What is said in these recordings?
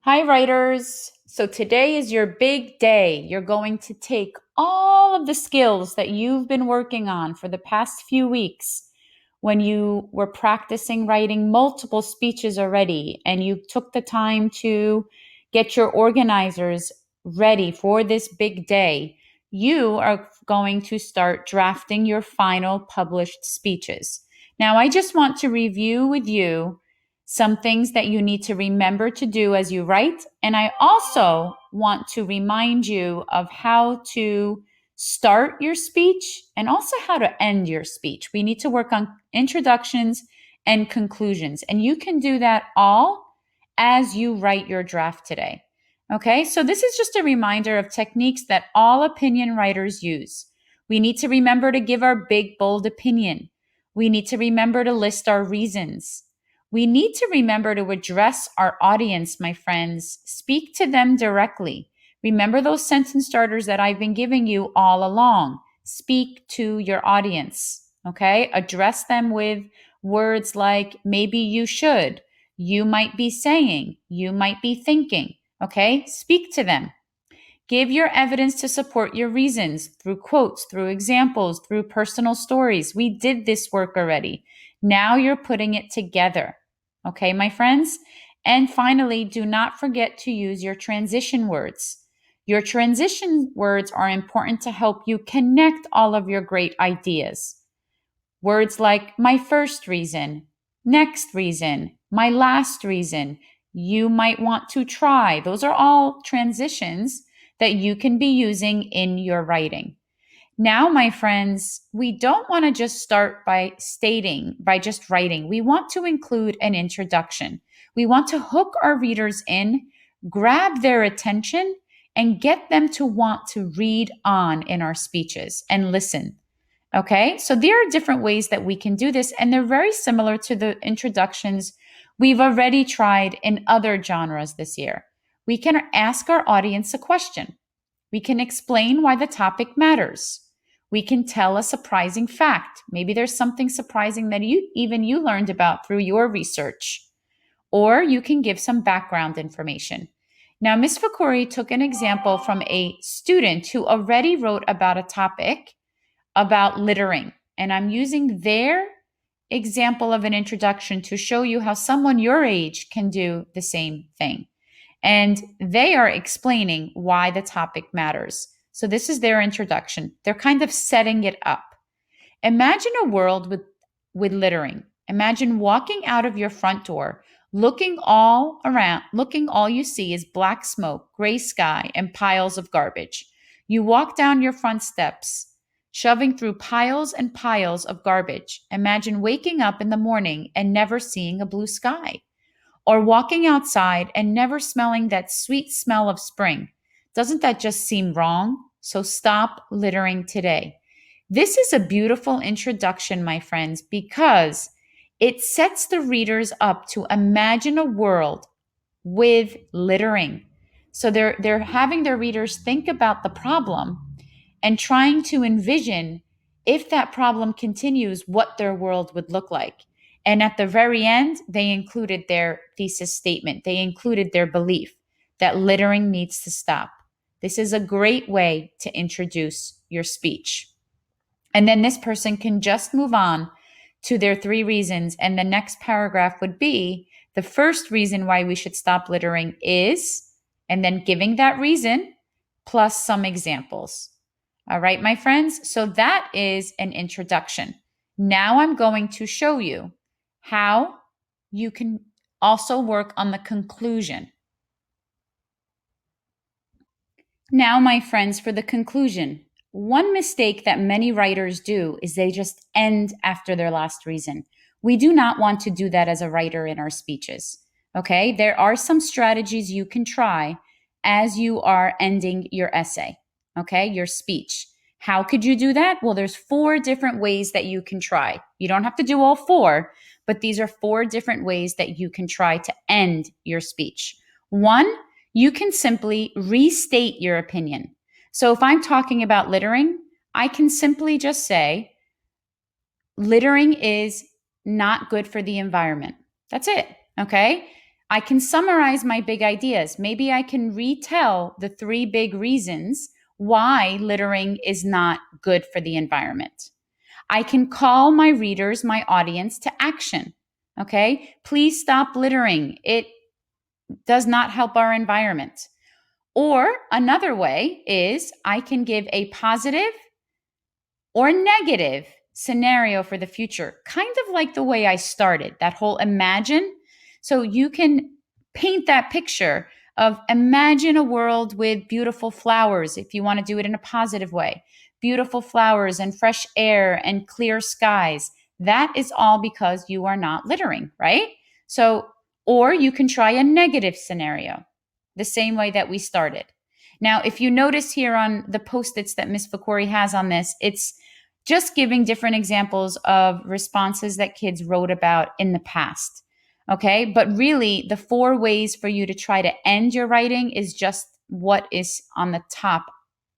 Hi, writers. So today is your big day. You're going to take all of the skills that you've been working on for the past few weeks when you were practicing writing multiple speeches already, and you took the time to get your organizers ready for this big day. You are going to start drafting your final published speeches. Now, I just want to review with you some things that you need to remember to do as you write. And I also want to remind you of how to start your speech and also how to end your speech. We need to work on introductions and conclusions. And you can do that all as you write your draft today. Okay, so this is just a reminder of techniques that all opinion writers use. We need to remember to give our big, bold opinion. We need to remember to list our reasons. We need to remember to address our audience, my friends. Speak to them directly. Remember those sentence starters that I've been giving you all along. Speak to your audience, okay? Address them with words like maybe you should, you might be saying, you might be thinking, okay? Speak to them. Give your evidence to support your reasons through quotes, through examples, through personal stories. We did this work already. Now you're putting it together. Okay, my friends? And finally, do not forget to use your transition words. Your transition words are important to help you connect all of your great ideas. Words like my first reason, next reason, my last reason, you might want to try. Those are all transitions that you can be using in your writing. Now, my friends, we don't want to just start by just writing. We want to include an introduction. We want to hook our readers in, grab their attention, and get them to want to read on in our speeches and listen. Okay, so there are different ways that we can do this, and they're very similar to the introductions we've already tried in other genres this year. We can ask our audience a question. We can explain why the topic matters. We can tell a surprising fact. Maybe there's something surprising that you learned about through your research. Or you can give some background information. Now, Ms. Fakuri took an example from a student who already wrote about a topic about littering. And I'm using their example of an introduction to show you how someone your age can do the same thing. And they are explaining why the topic matters. So this is their introduction. They're kind of setting it up. Imagine a world with littering. Imagine walking out of your front door, looking all around, looking all you see is black smoke, gray sky, and piles of garbage. You walk down your front steps, shoving through piles and piles of garbage. Imagine waking up in the morning and never seeing a blue sky, or walking outside and never smelling that sweet smell of spring. Doesn't that just seem wrong? So stop littering today. This is a beautiful introduction, my friends, because it sets the readers up to imagine a world with littering. So they're having their readers think about the problem and trying to envision, if that problem continues, what their world would look like. And at the very end, they included their thesis statement. They included their belief that littering needs to stop. This is a great way to introduce your speech. And then this person can just move on to their three reasons. And the next paragraph would be the first reason why we should stop littering is, and then giving that reason plus some examples. All right, my friends. So that is an introduction. Now I'm going to show you how you can also work on the conclusion. Now, my friends, for the conclusion, one mistake that many writers do is they just end after their last reason. We do not want to do that as a writer in our speeches. Okay, there are some strategies you can try as you are ending your essay, okay, your speech. How could you do that? Well, there's 4 different ways that you can try. You don't have to do all 4, but these are 4 different ways that you can try to end your speech. One, you can simply restate your opinion. So if I'm talking about littering, I can simply just say, littering is not good for the environment. That's it. Okay. I can summarize my big ideas. Maybe I can retell the 3 big reasons why littering is not good for the environment. I can call my readers, my audience, to action. Okay? Please stop littering. It does not help our environment. Or another way is I can give a positive or negative scenario for the future, kind of like the way I started, that whole imagine. So you can paint that picture of imagine a world with beautiful flowers if you want to do it in a positive way. Beautiful flowers and fresh air and clear skies. That is all because you are not littering, right? So, or you can try a negative scenario, the same way that we started. Now, if you notice here on the post-its that Miss Fakori has on this, it's just giving different examples of responses that kids wrote about in the past. Okay. But really, the 4 ways for you to try to end your writing is just what is on the top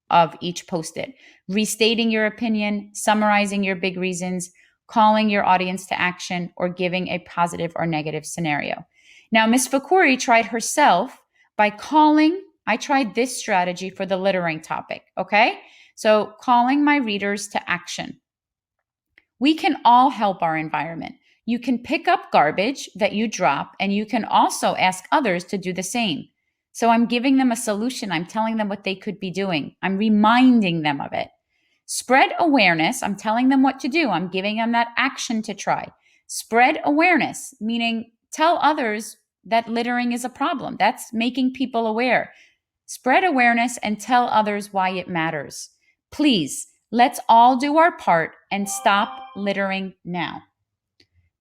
of each post it: restating your opinion, summarizing your big reasons, calling your audience to action, or giving a positive or negative scenario. Now, Miss Fakori tried herself by calling. I tried this strategy for the littering topic. Okay. So, calling my readers to action. We can all help our environment. You can pick up garbage that you drop, and you can also ask others to do the same. So, I'm giving them a solution. I'm telling them what they could be doing. I'm reminding them of it. Spread awareness. I'm telling them what to do. I'm giving them that action to try. Spread awareness, meaning tell others that littering is a problem. That's making people aware. Spread awareness and tell others why it matters. Please, let's all do our part and stop littering now.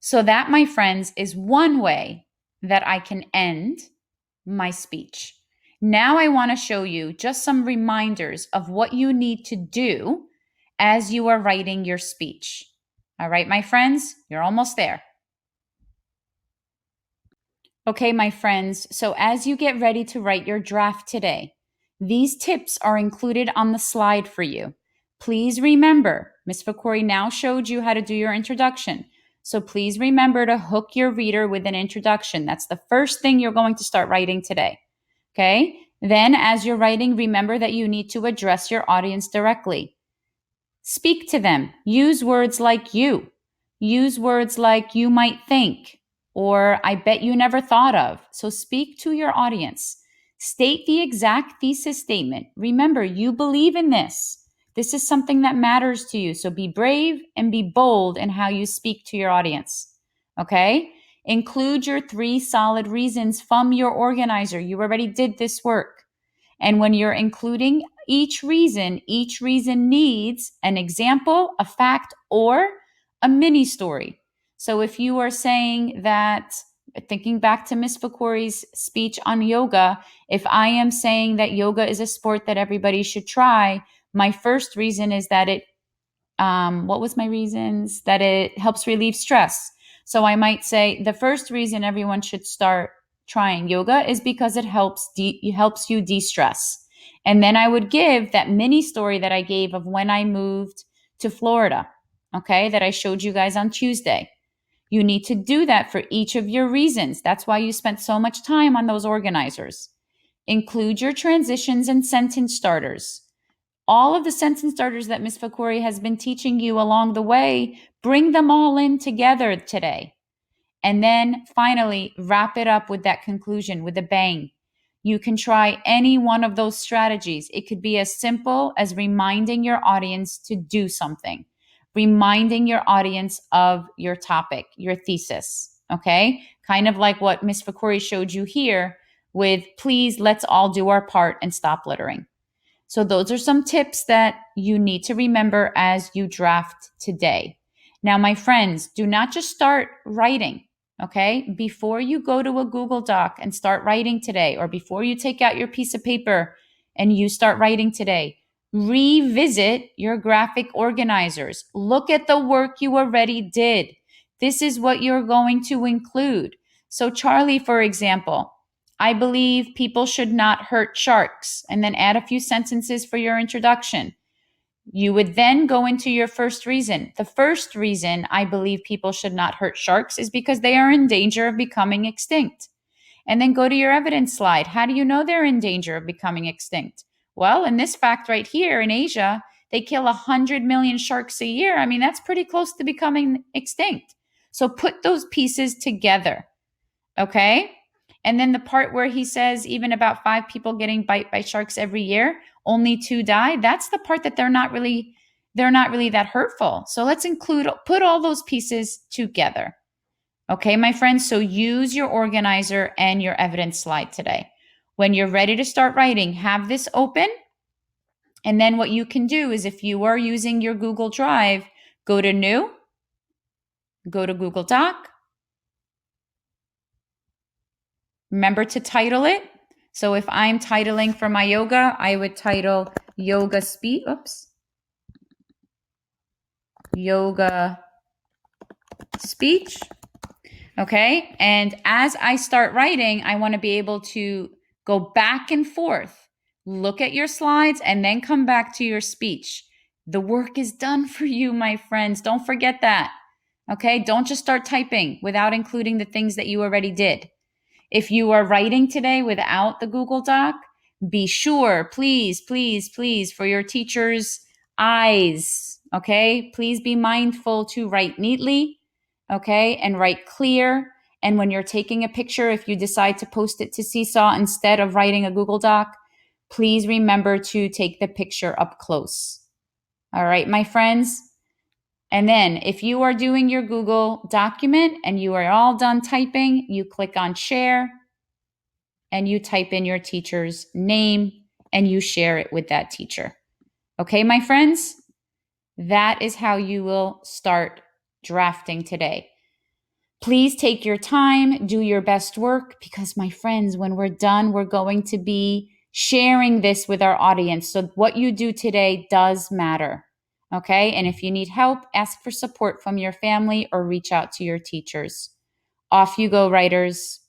So, that, my friends, is one way that I can end my speech. Now, I want to show you just some reminders of what you need to do as you are writing your speech. All right, my friends, you're almost there. Okay, my friends, so as you get ready to write your draft today, these tips are included on the slide for you. Please remember, Ms. Fakori now showed you how to do your introduction. So please remember to hook your reader with an introduction. That's the first thing you're going to start writing today. Okay? Then, as you're writing, remember that you need to address your audience directly. Speak to them. Use words like you. Use words like you might think, or I bet you never thought of. So speak to your audience. State the exact thesis statement. Remember, you believe in this. This is something that matters to you. So be brave and be bold in how you speak to your audience. Okay? Include your 3 solid reasons from your organizer. You already did this work. And when you're including each reason needs an example, a fact, or a mini story. So if you are saying that, thinking back to Miss Fakori's speech on yoga, if I am saying that yoga is a sport that everybody should try, my first reason is that what was my reasons? That it helps relieve stress. So I might say the first reason everyone should start trying yoga is because it helps you de-stress. And then I would give that mini story that I gave of when I moved to Florida, okay, that I showed you guys on Tuesday. You need to do that for each of your reasons. That's why you spent so much time on those organizers. Include your transitions and sentence starters. All of the sentence starters that Ms. Fakori has been teaching you along the way, bring them all in together today. And then finally, wrap it up with that conclusion with a bang. You can try any one of those strategies. It could be as simple as reminding your audience to do something, reminding your audience of your topic, your thesis, okay? Kind of like what Ms. Fakori showed you here with, please, let's all do our part and stop littering. So those are some tips that you need to remember as you draft today. Now, my friends, do not just start writing. Okay, before you go to a Google Doc and start writing today, or before you take out your piece of paper and you start writing today, revisit your graphic organizers. Look at the work you already did. This is what you're going to include. So, Charlie, for example, I believe people should not hurt sharks, and then add a few sentences for your introduction. You would then go into your first reason. The first reason I believe people should not hurt sharks is because they are in danger of becoming extinct. And then go to your evidence slide. How do you know they're in danger of becoming extinct? Well, in this fact right here in Asia, they kill 100 million sharks a year. I mean, that's pretty close to becoming extinct. So put those pieces together, okay? And then the part where he says even about 5 people getting bite by sharks every year, only 2 die, that's the part that they're not really that hurtful. So let's put all those pieces together. Okay, my friends, so use your organizer and your evidence slide today. When you're ready to start writing, have this open. And then what you can do is if you are using your Google Drive, go to New, go to Google Doc. Remember to title it. So if I'm titling for my yoga, I would title Yoga Speech. Yoga Speech. Okay. And as I start writing, I want to be able to go back and forth, look at your slides, and then come back to your speech. The work is done for you, my friends. Don't forget that. Okay. Don't just start typing without including the things that you already did. If you are writing today without the Google Doc, be sure, please, please, please, for your teacher's eyes, okay? Please be mindful to write neatly, okay? And write clear. And when you're taking a picture, if you decide to post it to Seesaw instead of writing a Google Doc, please remember to take the picture up close. All right, my friends? And then if you are doing your Google document and you are all done typing, you click on share and you type in your teacher's name and you share it with that teacher. Okay, my friends? That is how you will start drafting today. Please take your time, do your best work, because my friends, when we're done, we're going to be sharing this with our audience. So what you do today does matter. Okay. And if you need help, ask for support from your family or reach out to your teachers. Off you go, writers.